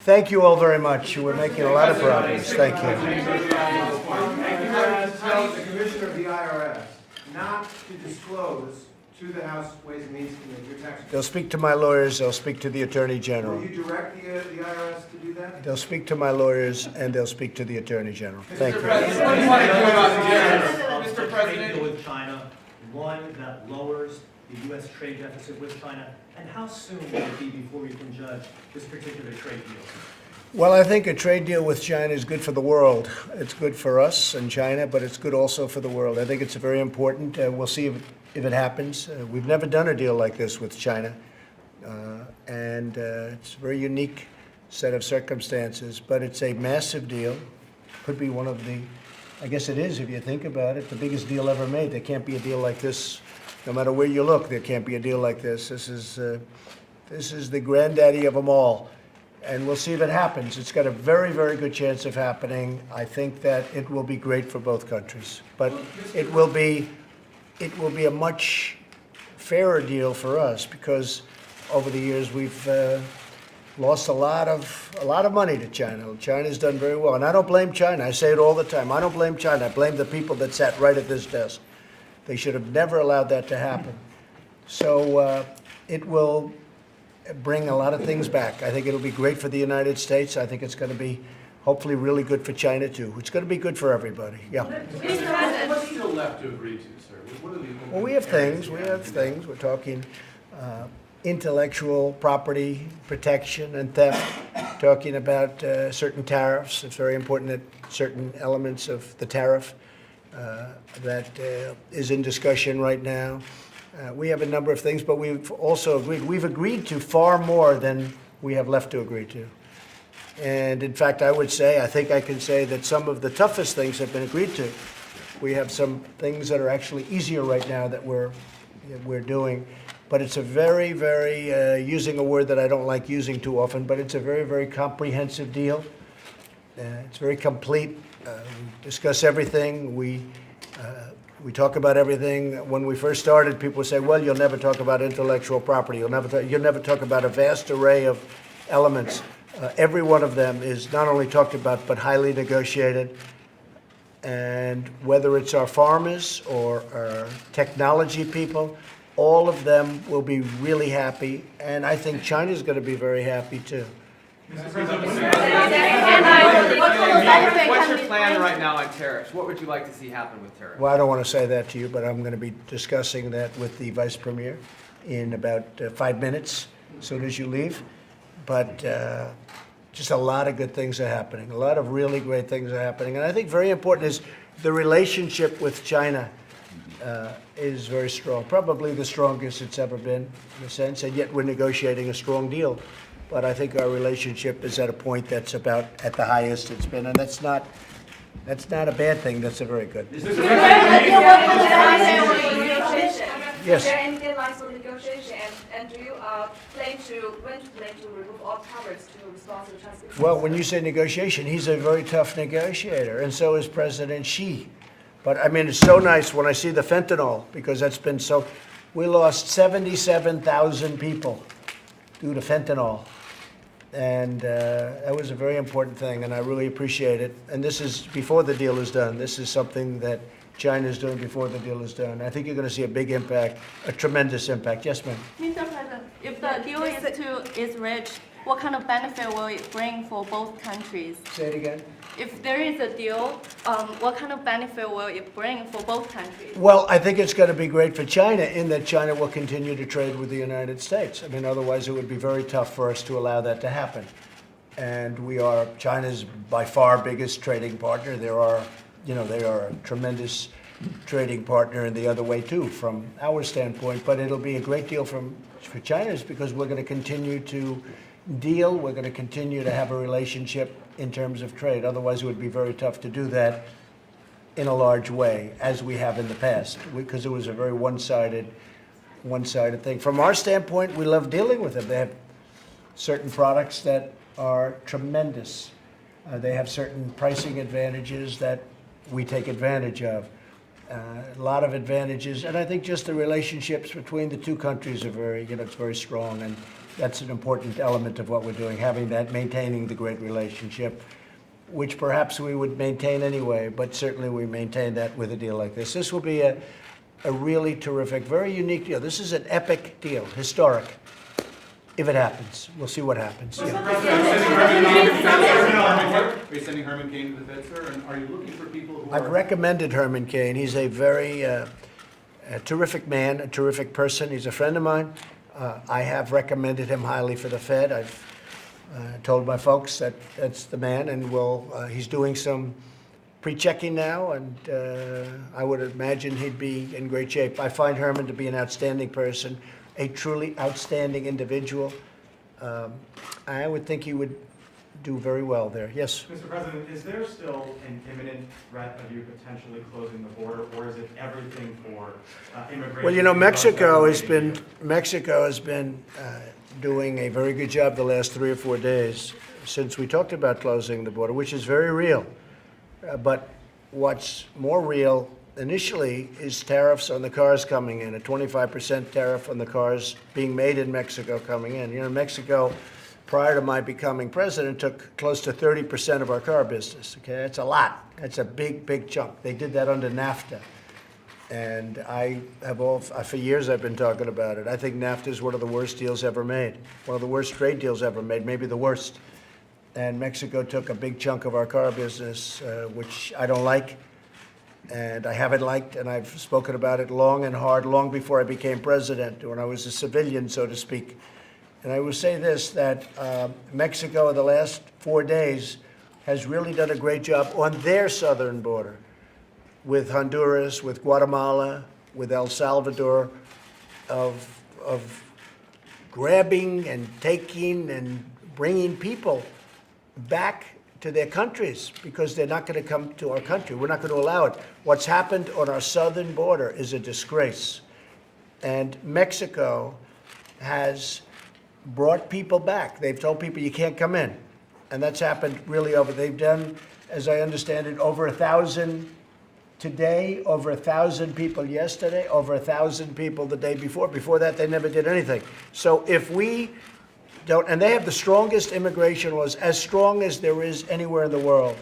Thank you all very much. We're making a lot of progress. Thank you. Tell the Commissioner of the IRS not to disclose to the House Ways and Means Committee your tax. They'll speak to my lawyers. They'll speak to the Attorney General. Will you direct the IRS to do that? They'll speak to my lawyers, and they'll speak to the Attorney General. Thank you. Mr. President, deal with China, one that lowers the U.S. trade deficit with China, and how soon will it be before we can judge this particular trade deal? Well, I think a trade deal with China is good for the world. It's good for us and China, but it's good also for the world. I think it's very important. We'll see if it happens. We've never done a deal like this with China, and it's a very unique set of circumstances, but it's a massive deal. Could be one of the, I guess it is if you think about it, the biggest deal ever made. There can't be a deal like this. No matter where you look, there can't be a deal like this. This is the granddaddy of them all. And we'll see if it happens. It's got a very, very good chance of happening. I think that it will be great for both countries. But it will be a much fairer deal for us because over the years we've lost a lot of money to China. China's done very well. And I don't blame China. I say it all the time. I don't blame China. I blame the people that sat right at this desk. They should have never allowed that to happen. So it will bring a lot of things back. I think it'll be great for the United States. I think it's going to be hopefully really good for China too. It's going to be good for everybody. Yeah. What's still left to agree to, sir? What are the Well, we have things. We're talking intellectual property protection and theft. Talking about certain tariffs. It's very important that certain elements of the tariff that is in discussion right now. We have a number of things, but we've also agreed to far more than we have left to agree to. And in fact, I think I can say that some of the toughest things have been agreed to. We have some things that are actually easier right now that we're doing. But it's a very, very, using a word that I don't like using too often, but it's a very, very comprehensive deal. It's very complete. We discuss everything. We talk about everything. When we first started, people would say, well, you'll never talk about intellectual property. You'll never talk about a vast array of elements. Every one of them is not only talked about, but highly negotiated. And whether it's our farmers or our technology people, all of them will be really happy. And I think China's going to be very happy, too. What's your plan right now on tariffs? What would you like to see happen with tariffs? Well, I don't want to say that to you, but I'm going to be discussing that with the Vice Premier in about 5 minutes, as soon as you leave. But just a lot of good things are happening. A lot of really great things are happening. And I think very important is the relationship with China is very strong, probably the strongest it's ever been in a sense, and yet we're negotiating a strong deal. But I think our relationship is at a point that's about at the highest it's been, and that's not a bad thing. That's a very good. Yes. Yes. Is there any deadlines for negotiation, and do you plan to remove all tariffs to respond to the transition? Well, when you say negotiation, he's a very tough negotiator, and so is President Xi. But I mean, it's so nice when I see the fentanyl, because that's been so. We lost 77,000 people due to fentanyl. And that was a very important thing, and I really appreciate it. And this is before the deal is done. This is something that China is doing before the deal is done. I think you're going to see a big impact, a tremendous impact. Yes, ma'am. Mr. President, if the deal is reached, what kind of benefit will it bring for both countries? Say it again. If there is a deal, what kind of benefit will it bring for both countries? Well, I think it's going to be great for China in that China will continue to trade with the United States. I mean, otherwise it would be very tough for us to allow that to happen. And China's by far biggest trading partner. They are a tremendous trading partner in the other way too, from our standpoint. But it'll be a great deal for China's because we're going to continue to deal. We're going to continue to have a relationship in terms of trade. Otherwise, it would be very tough to do that in a large way, as we have in the past, because it was a very one-sided thing. From our standpoint, we love dealing with them. They have certain products that are tremendous. They have certain pricing advantages that we take advantage of. A lot of advantages, and I think just the relationships between the two countries are it's very strong, and That's an important element of what we're doing, having that, maintaining the great relationship, which perhaps we would maintain anyway, but certainly we maintain that with a deal like this. This will be a really terrific, very unique deal. This is an epic deal, historic, if it happens. We'll see what happens. Are you sending Herman Cain to the Fed, sir? And are you looking for people who I've are... recommended Herman Cain. He's a very a terrific man, a terrific person. He's a friend of mine. I have recommended him highly for the Fed. I've told my folks that that's the man, and he's doing some pre-checking now, and I would imagine he'd be in great shape. I find Herman to be an outstanding person, a truly outstanding individual. I would think he would do very well there. Yes? Mr. President, is there still an imminent threat of you potentially closing the border, or is it everything for immigration? Well, you know, Mexico has been doing a very good job the last 3 or 4 days since we talked about closing the border, which is very real. But what's more real initially is tariffs on the cars coming in, a 25% tariff on the cars being made in Mexico coming in. You know, Mexico, prior to my becoming president, took close to 30% of our car business. Okay, that's a lot. That's a big, big chunk. They did that under NAFTA. And for years I've been talking about it. I think NAFTA is one of the worst deals ever made, one of the worst trade deals ever made, maybe the worst. And Mexico took a big chunk of our car business, which I don't like, and I haven't liked, and I've spoken about it long and hard, long before I became president, when I was a civilian, so to speak. And I will say this, that Mexico in the last 4 days has really done a great job on their southern border with Honduras, with Guatemala, with El Salvador, of grabbing and taking and bringing people back to their countries because they're not going to come to our country. We're not going to allow it. What's happened on our southern border is a disgrace. And Mexico has brought people back. They've told people you can't come in. And that's happened really they've done, as I understand it, over 1,000 today, over 1,000 people yesterday, over 1,000 people the day before. Before that, they never did anything. So if we don't, and they have the strongest immigration laws, as strong as there is anywhere in the world.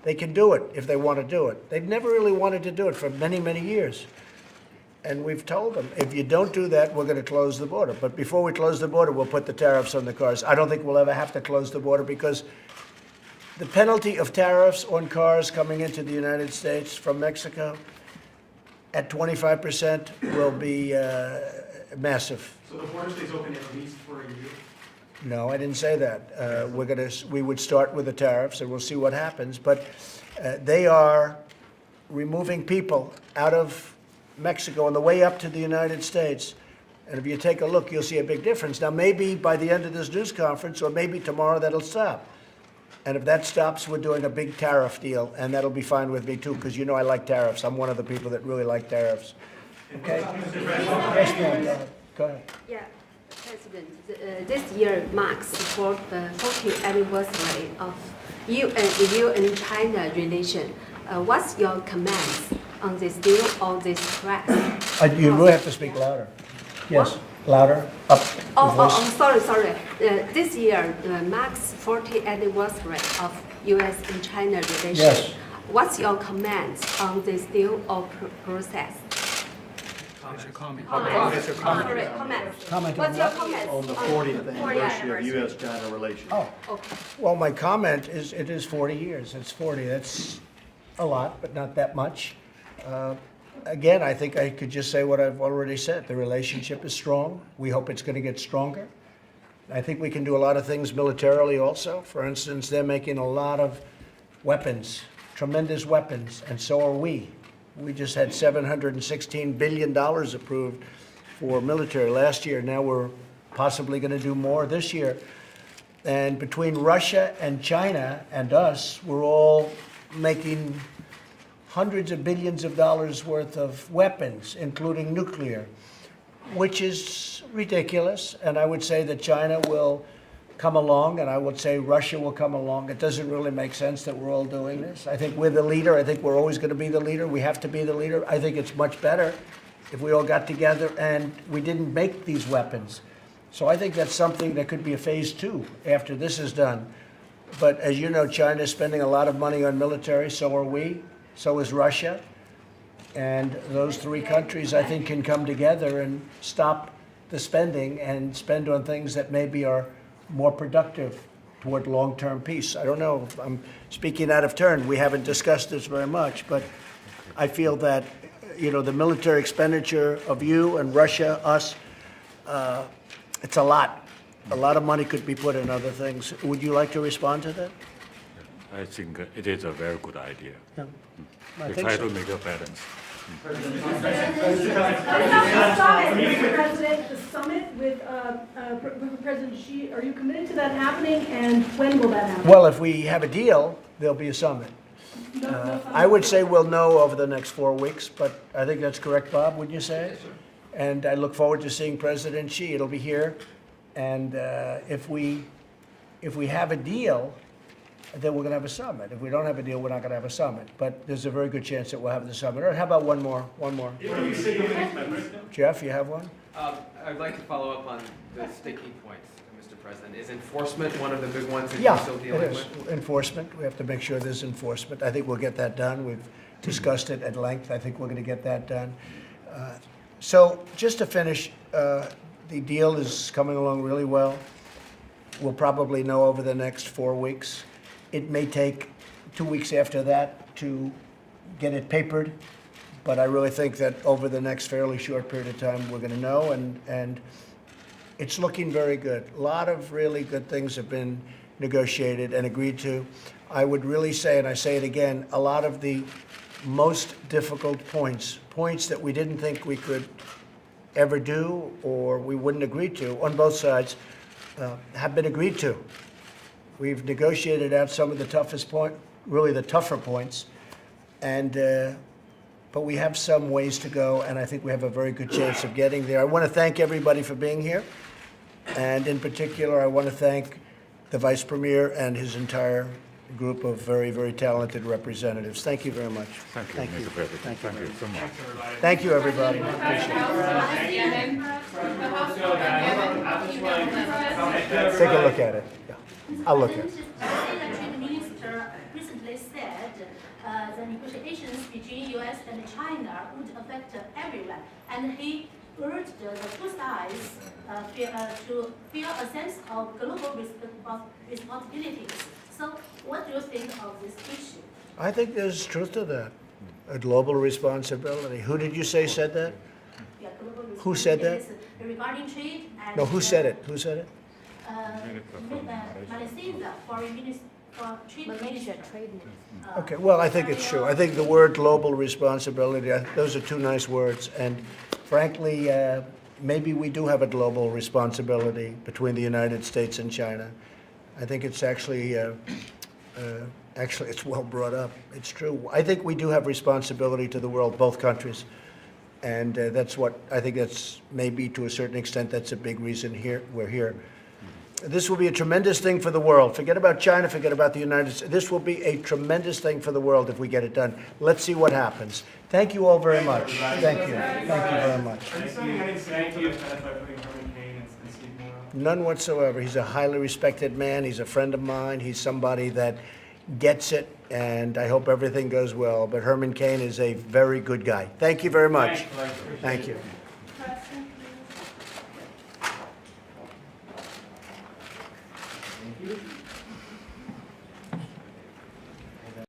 They can do it if they want to do it. They've never really wanted to do it for many, many years. And we've told them, if you don't do that, we're going to close the border. But before we close the border, we'll put the tariffs on the cars. I don't think we'll ever have to close the border because the penalty of tariffs on cars coming into the United States from Mexico at 25% will be massive. So the border stays open at least for a year? No, I didn't say that. We would start with the tariffs, and we'll see what happens. But they are removing people out of Mexico on the way up to the United States. And if you take a look, you'll see a big difference. Now, maybe by the end of this news conference, or maybe tomorrow, that'll stop. And if that stops, we're doing a big tariff deal, and that'll be fine with me too, because you know I like tariffs. I'm one of the people that really like tariffs. Okay? Yes, ma'am. Go ahead. Yeah. President, this year marks for the 40th anniversary of EU and China relation. What's your comments on this deal or this threat? You really have to speak louder. Yes, louder. Up. Sorry. This year marks 40th anniversary of US and China relation. Yes. What's your comments on this deal or process? Comment Comments. What's your on comments On the 40th anniversary of U.S.-China relations. Oh, Okay. well, my comment is it is 40 years. It's 40. That's a lot, but not that much. Again, I think I could just say what I've already said. The relationship is strong. We hope it's going to get stronger. I think we can do a lot of things militarily also. For instance, they're making a lot of weapons, tremendous weapons, and so are we. We just had $716 billion approved for military last year. Now we're possibly going to do more this year. And between Russia and China and us, we're all making hundreds of billions of dollars worth of weapons, including nuclear, which is ridiculous. And I would say that China will come along, and I would say Russia will come along. It doesn't really make sense that we're all doing this. I think we're the leader. I think we're always going to be the leader. We have to be the leader. I think it's much better if we all got together and we didn't make these weapons. So I think that's something that could be a phase 2 after this is done. But as you know, China is spending a lot of money on military, so are we, so is Russia. And those 3 countries, I think, can come together and stop the spending and spend on things that maybe are more productive toward long-term peace. I don't know, if I'm speaking out of turn. We haven't discussed this very much, but I feel that, the military expenditure of you and Russia, us, it's a lot. A lot of money could be put in other things. Would you like to respond to that? I think it is a very good idea. Yeah. I We think try so. to make a balance. President, the summit with President Xi, are you committed to that happening, and when will that happen? Well, if we have a deal, there'll be a summit. I would say we'll know over the next 4 weeks, but I think that's correct, Bob, wouldn't you say? And I look forward to seeing President Xi. It'll be here. And if we have a deal, then we're going to have a summit. If we don't have a deal, we're not going to have a summit. But there's a very good chance that we'll have the summit. Or how about one more? Jeff, you have one? I'd like to follow up on the sticking points, Mr. President. Is enforcement one of the big ones that Yeah, you're still it dealing is. with? Enforcement. We have to make sure there's enforcement. I think we'll get that done. We've discussed it at length. I think we're going to get that done. So just to finish, the deal is coming along really well. We'll probably know over the next 4 weeks. It may take 2 weeks after that to get it papered, but I really think that over the next fairly short period of time, we're going to know, and it's looking very good. A lot of really good things have been negotiated and agreed to. I would really say, and I say it again, a lot of the most difficult points that we didn't think we could ever do or we wouldn't agree to on both sides have been agreed to. We've negotiated out some of the toughest really the tougher points, and but we have some ways to go, and I think we have a very good chance of getting there. I want to thank everybody for being here, and in particular, I want to thank the Vice Premier and his entire group of very, very talented representatives. Thank you very much. Thank you, Mr. President. Thank you so much. Thank you, everybody. Appreciate it. Take a look at it. Yeah. I'll look at it. The trade minister recently said the negotiations between U.S. and China would affect everyone, and he urged the two sides to feel a sense of global responsibilities. So, what do you think of this issue? I think there's truth to that. A global responsibility. Who did you say said that? Yeah, global Who said that? Regarding trade and... No, who said it? Who said it? Malaysia, foreign minister, trade minister. Okay, well, I think it's true. I think the word global responsibility, those are two nice words. And frankly, maybe we do have a global responsibility between the United States and China. I think it's actually it's well brought up. It's true. I think we do have responsibility to the world, both countries. And that's what, I think that's maybe to a certain extent, that's a big reason we're here. This will be a tremendous thing for the world. Forget about China, forget about the United States. This will be a tremendous thing for the world if we get it done. Let's see what happens. Thank you all very much. Thank you. Thank you very much. Thank you. None whatsoever. He's a highly respected man. He's a friend of mine. He's somebody that gets it, and I hope everything goes well. But Herman Cain is a very good guy. Thank you very much. Thank you.